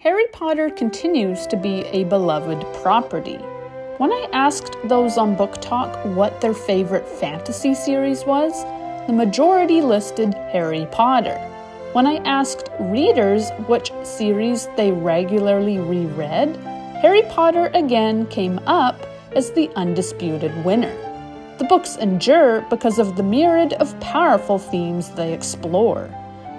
Harry Potter continues to be a beloved property. When I asked those on BookTok what their favorite fantasy series was, the majority listed Harry Potter. When I asked readers which series they regularly reread, Harry Potter again came up as the undisputed winner. The books endure because of the myriad of powerful themes they explore.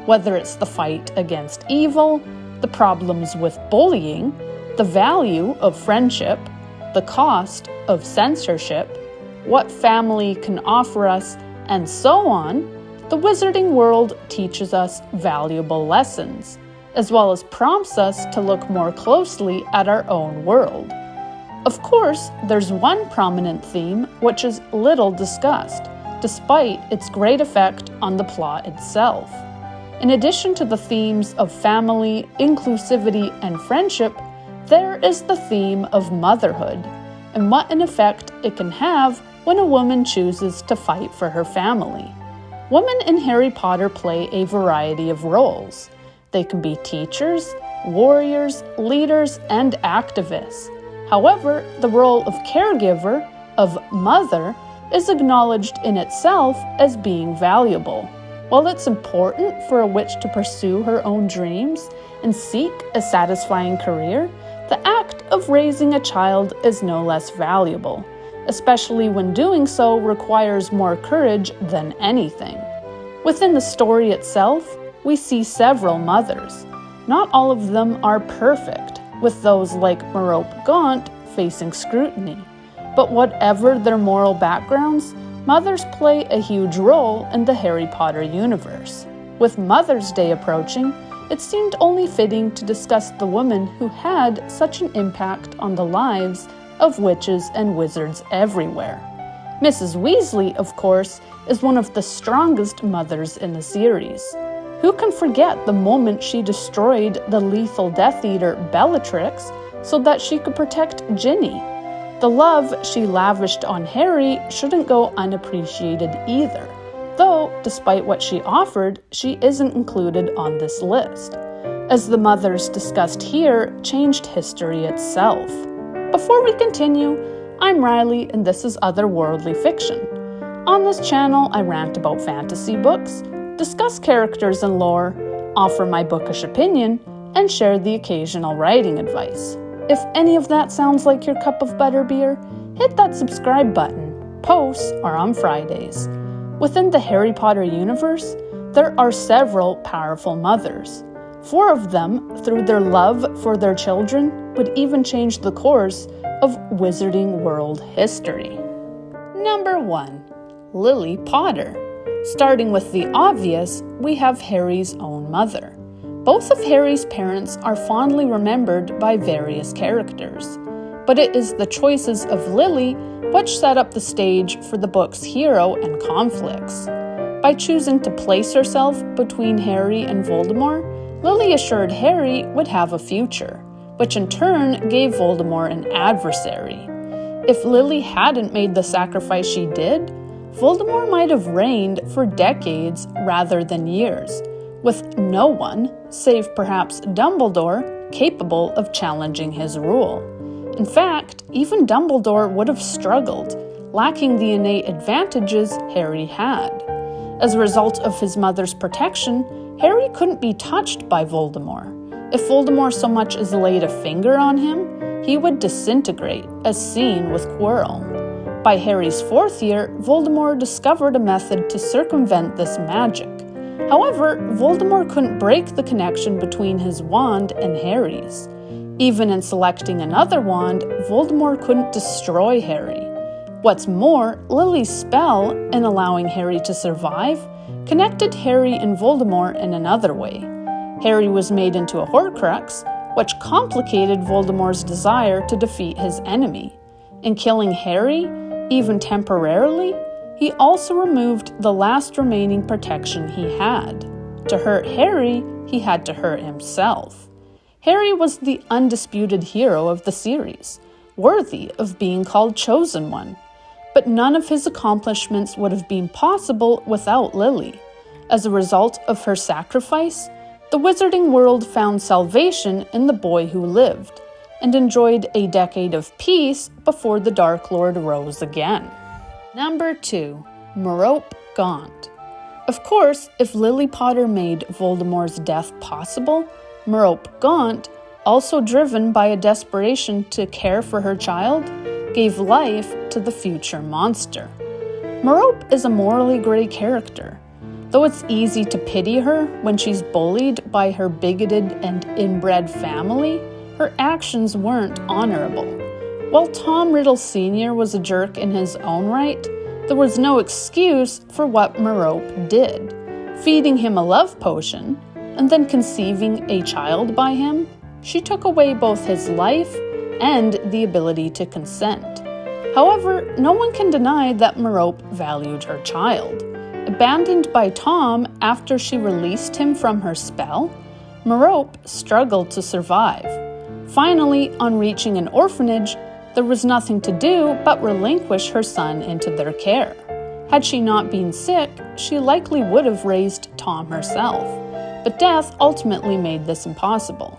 Whether it's the fight against evil, the problems with bullying, the value of friendship, the cost of censorship, what family can offer us, and so on, the wizarding world teaches us valuable lessons, as well as prompts us to look more closely at our own world. Of course, there's one prominent theme which is little discussed, despite its great effect on the plot itself. In addition to the themes of family, inclusivity, and friendship, there is the theme of motherhood, and what an effect it can have when a woman chooses to fight for her family. Women in Harry Potter play a variety of roles. They can be teachers, warriors, leaders, and activists. However, the role of caregiver, of mother, is acknowledged in itself as being valuable. While it's important for a witch to pursue her own dreams and seek a satisfying career, the act of raising a child is no less valuable, especially when doing so requires more courage than anything. Within the story itself, we see several mothers. Not all of them are perfect, with those like Merope Gaunt facing scrutiny. But whatever their moral backgrounds, mothers play a huge role in the Harry Potter universe. With Mother's Day approaching, it seemed only fitting to discuss the woman who had such an impact on the lives of witches and wizards everywhere. Mrs. Weasley, of course, is one of the strongest mothers in the series. Who can forget the moment she destroyed the lethal Death Eater Bellatrix so that she could protect Ginny? The love she lavished on Harry shouldn't go unappreciated either, though, despite what she offered, she isn't included on this list, as the mothers discussed here changed history itself. Before we continue, I'm Riley and this is Otherworldly Fiction. On this channel, I rant about fantasy books, discuss characters and lore, offer my bookish opinion, and share the occasional writing advice. If any of that sounds like your cup of butterbeer, hit that subscribe button. Posts are on Fridays. Within the Harry Potter universe, there are several powerful mothers. 4 of them, through their love for their children, would even change the course of wizarding world history. Number 1. Lily Potter. Starting with the obvious, we have Harry's own mother. Both of Harry's parents are fondly remembered by various characters, but it is the choices of Lily which set up the stage for the book's hero and conflicts. By choosing to place herself between Harry and Voldemort, Lily assured Harry would have a future, which in turn gave Voldemort an adversary. If Lily hadn't made the sacrifice she did, Voldemort might have reigned for decades rather than years, with no one, save perhaps Dumbledore, capable of challenging his rule. In fact, even Dumbledore would have struggled, lacking the innate advantages Harry had. As a result of his mother's protection, Harry couldn't be touched by Voldemort. If Voldemort so much as laid a finger on him, he would disintegrate, as seen with Quirrell. By Harry's 4th year, Voldemort discovered a method to circumvent this magic. However, Voldemort couldn't break the connection between his wand and Harry's. Even in selecting another wand, Voldemort couldn't destroy Harry. What's more, Lily's spell, in allowing Harry to survive, connected Harry and Voldemort in another way. Harry was made into a Horcrux, which complicated Voldemort's desire to defeat his enemy. In killing Harry, even temporarily, he also removed the last remaining protection he had. To hurt Harry, he had to hurt himself. Harry was the undisputed hero of the series, worthy of being called Chosen One. But none of his accomplishments would have been possible without Lily. As a result of her sacrifice, The wizarding world found salvation in the boy who lived, and enjoyed a decade of peace before the Dark Lord rose again. Number 2. Merope Gaunt. Of course, if Lily Potter made Voldemort's death possible, Merope Gaunt, also driven by a desperation to care for her child, gave life to the future monster. Merope is a morally gray character. Though it's easy to pity her when she's bullied by her bigoted and inbred family, her actions weren't honorable. While Tom Riddle Sr. was a jerk in his own right, there was no excuse for what Merope did. Feeding him a love potion, and then conceiving a child by him, she took away both his life and the ability to consent. However, no one can deny that Merope valued her child. Abandoned by Tom after she released him from her spell, Merope struggled to survive. Finally, on reaching an orphanage, there was nothing to do but relinquish her son into their care. Had she not been sick, she likely would have raised Tom herself, but death ultimately made this impossible.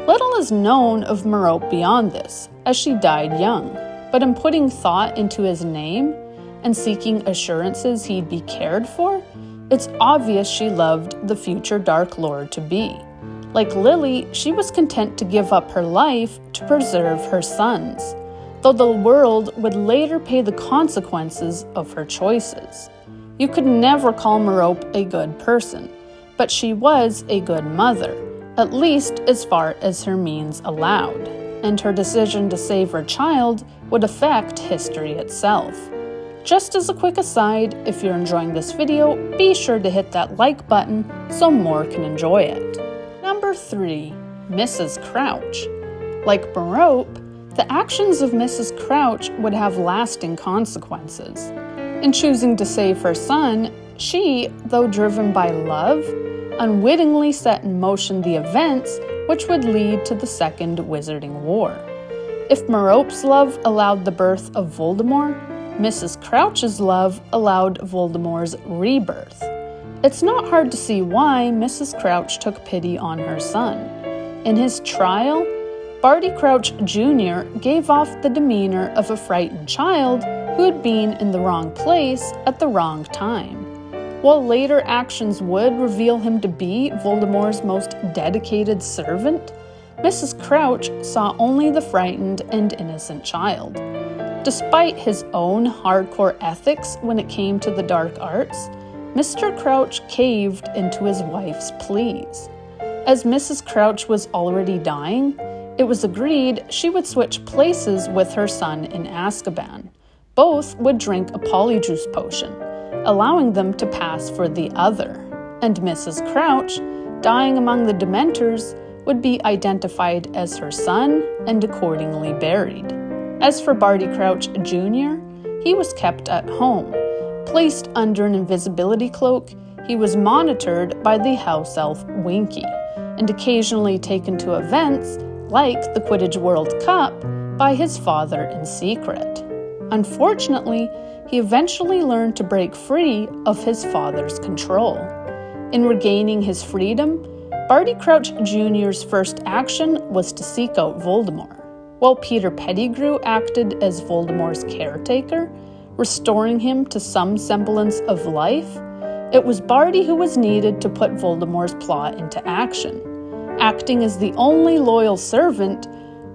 Little is known of Merope beyond this, as she died young, but in putting thought into his name and seeking assurances he'd be cared for, it's obvious she loved the future Dark Lord to be. Like Lily, she was content to give up her life to preserve her son's, though the world would later pay the consequences of her choices. You could never call Merope a good person, but she was a good mother, at least as far as her means allowed, and her decision to save her child would affect history itself. Just as a quick aside, if you're enjoying this video, be sure to hit that like button so more can enjoy it. Number 3. Mrs. Crouch. Like Merope, the actions of Mrs. Crouch would have lasting consequences. In choosing to save her son, she, though driven by love, unwittingly set in motion the events which would lead to the Second Wizarding War. If Merope's love allowed the birth of Voldemort, Mrs. Crouch's love allowed Voldemort's rebirth. It's not hard to see why Mrs. Crouch took pity on her son. In his trial, Barty Crouch Jr. gave off the demeanor of a frightened child who had been in the wrong place at the wrong time. While later actions would reveal him to be Voldemort's most dedicated servant, Mrs. Crouch saw only the frightened and innocent child. Despite his own hardcore ethics when it came to the dark arts, Mr. Crouch caved into his wife's pleas. As Mrs. Crouch was already dying, it was agreed she would switch places with her son in Azkaban. Both would drink a polyjuice potion, allowing them to pass for the other, and Mrs. Crouch, dying among the Dementors, would be identified as her son and accordingly buried. As for Barty Crouch Jr., he was kept at home. Placed under an invisibility cloak, he was monitored by the house elf Winky, and occasionally taken to events, like the Quidditch World Cup, by his father in secret. Unfortunately, he eventually learned to break free of his father's control. In regaining his freedom, Barty Crouch Jr.'s first action was to seek out Voldemort, while Peter Pettigrew acted as Voldemort's caretaker, restoring him to some semblance of life. It was Barty who was needed to put Voldemort's plot into action. Acting as the only loyal servant,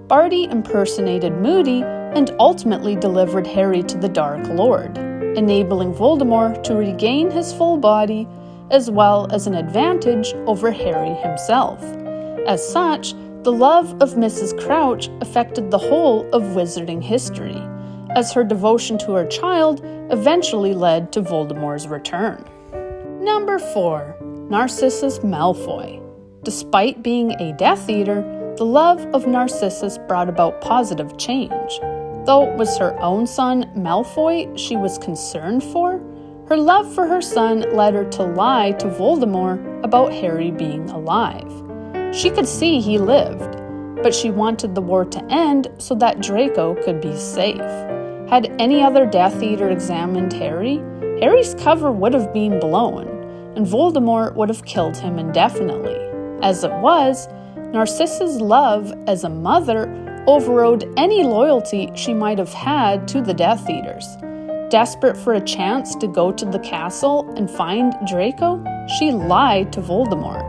Barty impersonated Moody and ultimately delivered Harry to the Dark Lord, enabling Voldemort to regain his full body as well as an advantage over Harry himself. As such, the love of Mrs. Crouch affected the whole of wizarding history, as her devotion to her child eventually led to Voldemort's return. Number 4. Narcissus Malfoy. Despite being a Death Eater, the love of Narcissus brought about positive change. Though it was her own son, Malfoy, she was concerned for, her love for her son led her to lie to Voldemort about Harry being alive. She could see he lived, but she wanted the war to end so that Draco could be safe. Had any other Death Eater examined Harry, Harry's cover would have been blown, and Voldemort would have killed him indefinitely. As it was, Narcissa's love as a mother overrode any loyalty she might have had to the Death Eaters. Desperate for a chance to go to the castle and find Draco, she lied to Voldemort.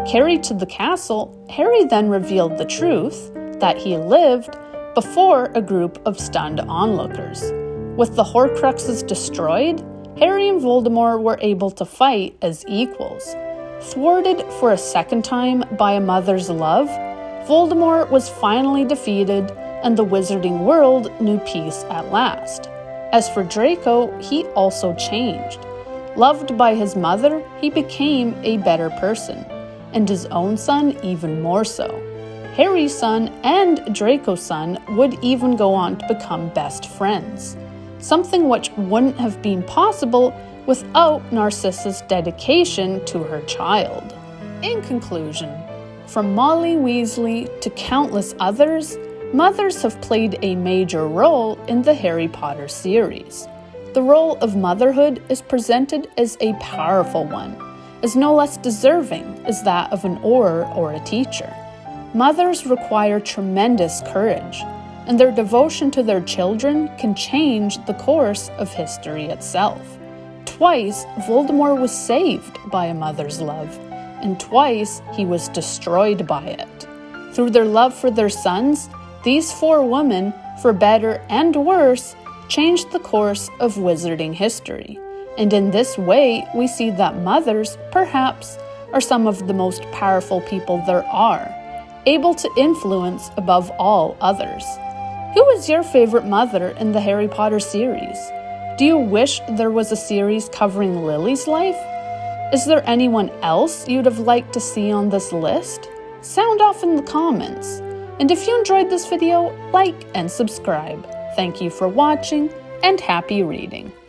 Carried to the castle, Harry then revealed the truth, that he lived, before a group of stunned onlookers. With the Horcruxes destroyed, Harry and Voldemort were able to fight as equals. Thwarted for a second time by a mother's love, Voldemort was finally defeated and the wizarding world knew peace at last. As for Draco, he also changed. Loved by his mother, he became a better person, and his own son even more so. Harry's son and Draco's son would even go on to become best friends, something which wouldn't have been possible without Narcissa's dedication to her child. In conclusion, from Molly Weasley to countless others, mothers have played a major role in the Harry Potter series. The role of motherhood is presented as a powerful one, as no less deserving as that of an Auror or a teacher. Mothers require tremendous courage, and their devotion to their children can change the course of history itself. Twice, Voldemort was saved by a mother's love, and twice he was destroyed by it. Through their love for their sons, these four women, for better and worse, changed the course of wizarding history. And in this way, we see that mothers, perhaps, are some of the most powerful people there are, able to influence above all others. Who is your favorite mother in the Harry Potter series? Do you wish there was a series covering Lily's life? Is there anyone else you'd have liked to see on this list? Sound off in the comments. And if you enjoyed this video, like and subscribe. Thank you for watching, and happy reading.